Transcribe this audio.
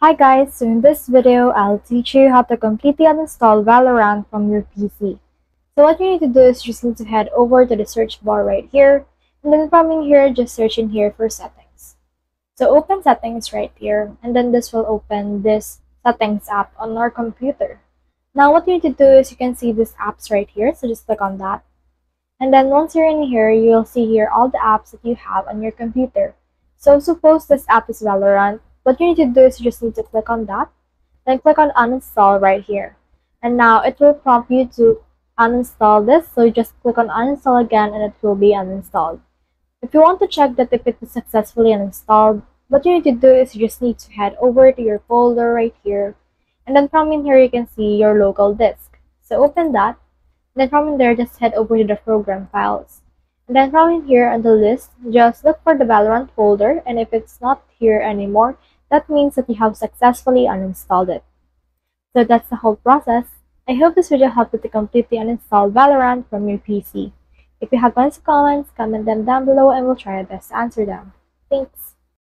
Hi guys, so in this video, I'll teach you how to completely uninstall Valorant from your PC. So what you need to do is just need to head over to the search bar right here, and then from in here, just search in here for settings. So open settings right here, and then this will open this settings app on our computer. Now what you need to do is you can see these apps right here, so just click on that. And then once you're in here, you'll see here all the apps that you have on your computer. So suppose this app is Valorant. What you need to do is you just need to click on that, then click on uninstall right here. And now it will prompt you to uninstall this, so you just click on uninstall again and it will be uninstalled. If you want to check that if it is successfully uninstalled, what you need to do is you just need to head over to your folder right here. And then from in here, you can see your local disk. So open that. Then from in there, just head over to the program files. And then from in here on the list, just look for the Valorant folder, and if it's not here anymore, that means that you have successfully uninstalled it. So that's the whole process. I hope this video helped you to completely uninstall Valorant from your PC. If you have any comments, comment them down below and we'll try our best to answer them. Thanks!